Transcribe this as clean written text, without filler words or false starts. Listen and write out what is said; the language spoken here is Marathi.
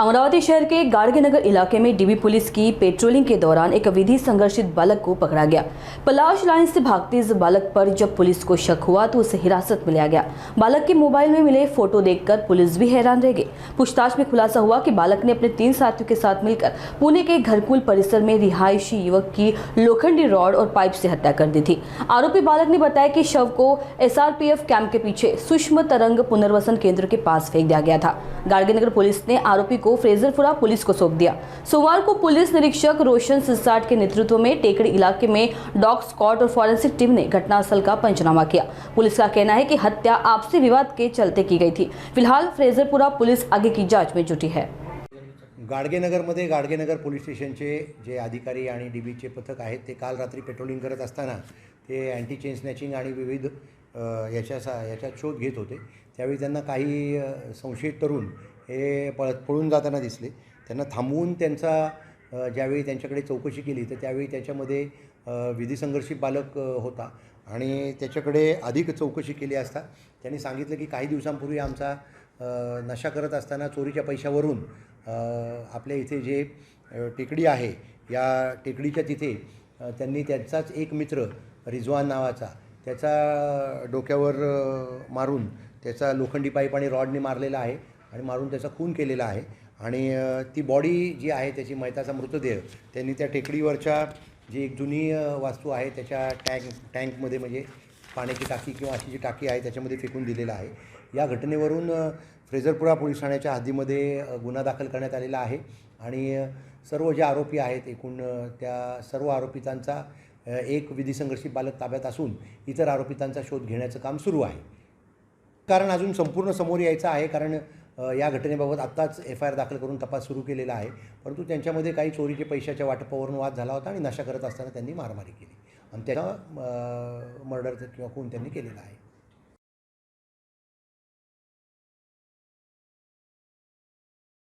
अमरावती शहर के गाड़गेनगर इलाके में डीबी पुलिस की पेट्रोलिंग के दौरान एक विधि संघर्षित बालक को पकड़ा गया। पलाश लाइन से भागते इस बालक पर जब पुलिस को शक हुआ तो उसे हिरासत में लिया गया। बालक के मोबाइल में मिले फोटो देखकर पुलिस भी हैरान रह गई। पूछताछ में खुलासा हुआ कि बालक ने अपने 3 साथियों के साथ मिलकर पुणे के घरकुल परिसर में रिहायशी युवक की लोखंडी रॉड और पाइप से हत्या कर दी थी। आरोपी बालक ने बताया कि शव को SRPF कैंप के पीछे सूक्ष्म तरंग पुनर्वसन केंद्र के पास फेंक दिया गया था। गाड़गेनगर पुलिस ने आरोपी को फ्रेजरपुरा पुलिस को सौंप दिया। सोमवार को पुलिस निरीक्षक रोशन सिसाट के नेतृत्व में टेकड़ी इलाके में डॉग स्क्वाड और फॉरेंसिक टीम ने घटनास्थल का पंचनामा किया। पुलिस का कहना है कि हत्या आपसी विवाद के चलते की गई थी। फिलहाल फ्रेजरपुरा पुलिस आगे की जांच में जुटी है। गाडगेनगरमध्ये गाडगेनगर पोलीस स्टेशनचे जे अधिकारी आणि डीबीचे पथक आहेत ते काल रात्री पेट्रोलिंग करत असताना ते अँटी चेन स्नॅचिंग आणि विविध याच्यात शोध घेत होते। त्यावेळी त्यांना काही संशयित तरुण हे पळून जाताना दिसले। त्यांना थांबवून त्यांचा ज्यावेळी त्यांच्याकडे चौकशी केली तर त्यावेळी त्याच्यामध्ये विधी संघर्षित बालक होता आणि त्याच्याकडे अधिक चौकशी केली असता त्यांनी सांगितलं की काही दिवसांपूर्वी आमचा नशा करत असताना चोरीच्या पैशावरून आपल्या इथे जे टेकडी आहे या टेकडीच्या तिथे त्यांनी त्यांचाच एक मित्र रिजवान नावाचा त्याचा डोक्यावर मारून त्याचा लोखंडी पाईप आणि रॉडने मारलेला आहे आणि मारून त्याचा खून केलेला आहे आणि ती बॉडी जी आहे त्याची मयताचा मृतदेह त्यांनी त्या टेकडीवरच्या जी एक जुनी वास्तू आहे त्याच्या टँकमध्ये म्हणजे पाण्याची टाकी किंवा अशी जी टाकी आहे त्याच्यामध्ये फेकून दिलेला आहे। या घटनेवरून फ्रेजरपुरा पोलीस ठाण्याच्या हद्दीमध्ये गुन्हा दाखल करण्यात आलेला आहे आणि सर्व जे आरोपी आहेत एकूण त्या सर्व आरोपितांचा एक विधी संघर्षित बालक ताब्यात असून इतर आरोपितांचा शोध घेण्याचं काम सुरू आहे। कारण अजून संपूर्ण समोर यायचं आहे कारण या घटनेबाबत आत्ताच FIR दाखल करून तपास सुरू केलेला आहे। परंतु त्यांच्यामध्ये काही चोरीचे पैशाच्या वाटपावरून वाद झाला होता आणि नशा करत असताना त्यांनी मारामारी केली आणि त्याचा मर्डर किंवा खून त्यांनी केलेला आहे।